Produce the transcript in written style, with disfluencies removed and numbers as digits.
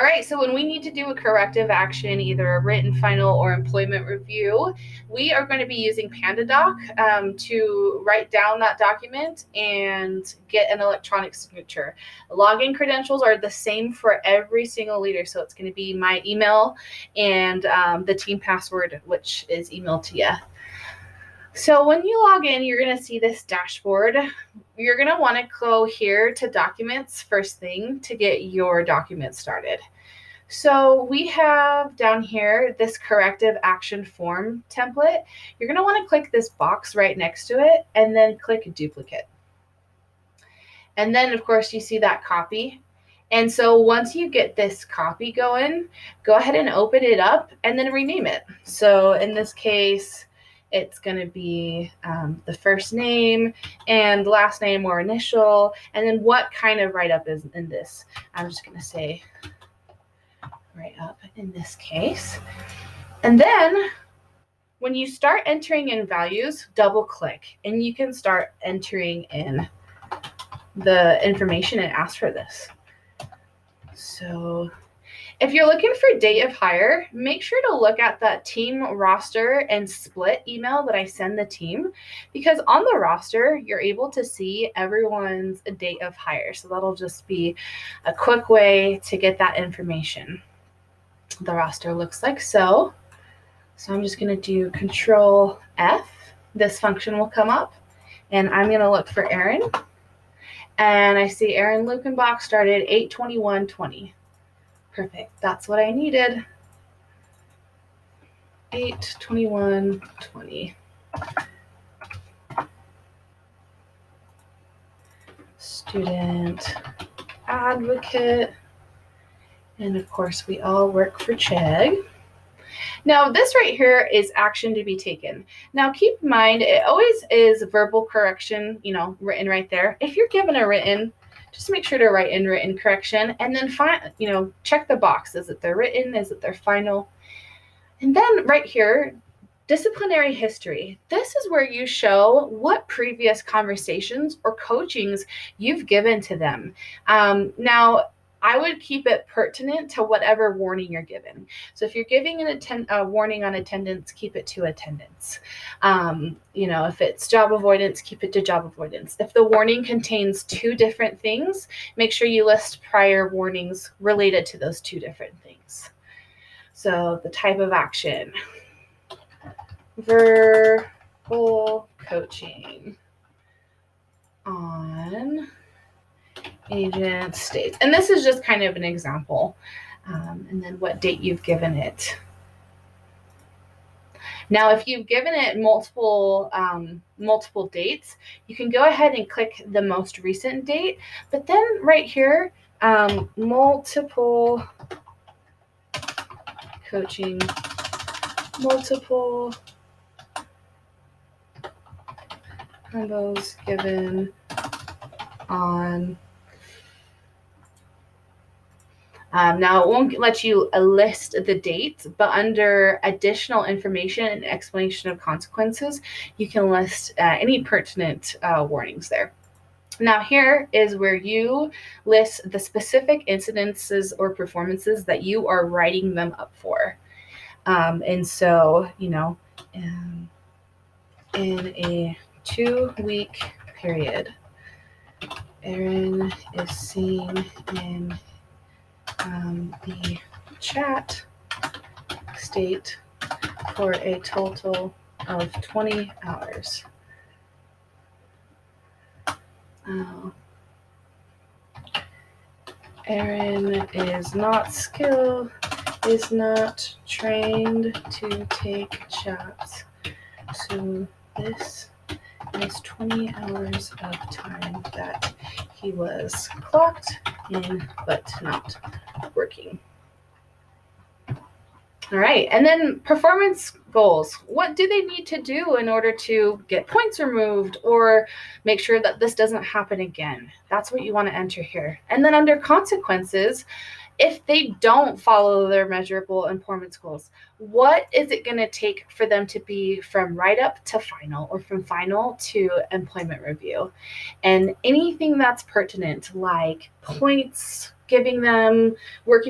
All right, so when we need to do a corrective action, either a written final or employment review, we are going to be using PandaDoc to write down that document and get an electronic signature. Login credentials are the same for every single leader, so it's going to be my email and the team password, which is emailed to you. So when you log in, you're going to see this dashboard. You're going to want to go here to documents first thing to get your document started. So we have down here this corrective action form template. You're going to want to click this box right next to it and then click duplicate. And then, of course, you see that copy. And so once you get this copy going, go ahead and open it up and then rename it. So in this case, it's going to be the first name and last name or initial, and then what kind of write-up is in this. I'm just going to say write-up in this case. And then when you start entering in values, double click and you can start entering in the information and ask for this. So if you're looking for date of hire, make sure to look at that team roster and split email that I send the team, because on the roster, you're able to see everyone's date of hire. So that'll just be a quick way to get that information. The roster looks like so. So I'm just going to do Control F. This function will come up, and I'm going to look for Aaron. And I see Aaron Lukenbach started 8/21/20. Perfect. That's what I needed. 8/21/20. Student advocate. And of course, we all work for Chegg. Now, this right here is action to be taken. Now, keep in mind, it always is verbal correction, written right there. If you're given a written, just make sure to write in written correction and then check the box. Is it their written? Is it their final? And then right here, disciplinary history. This is where you show what previous conversations or coachings you've given to them. Now, I would keep it pertinent to whatever warning you're given. So if you're giving a warning on attendance, keep it to attendance. If it's job avoidance, keep it to job avoidance. If the warning contains two different things, make sure you list prior warnings related to those two different things. So the type of action, verbal coaching on agent states. And this is just kind of an example. And then what date you've given it. Now, if you've given it multiple dates, you can go ahead and click the most recent date. But then right here, multiple coaching, multiple combos given on. Now, it won't let you list the dates, but under additional information and explanation of consequences, you can list any pertinent warnings there. Now, here is where you list the specific incidences or performances that you are writing them up for. And so, in a 2-week period, Aaron is seen in the chat state for a total of 20 hours. Aaron is not trained to take chats. So this is 20 hours of time that he was clocked in but not working. All right, and then performance goals. What do they need to do in order to get points removed or make sure that this doesn't happen again? That's what you want to enter here. And then under consequences, if they don't follow their measurable performance goals, what is it going to take for them to be from write-up to final or from final to employment review? And anything that's pertinent, like points, giving them, working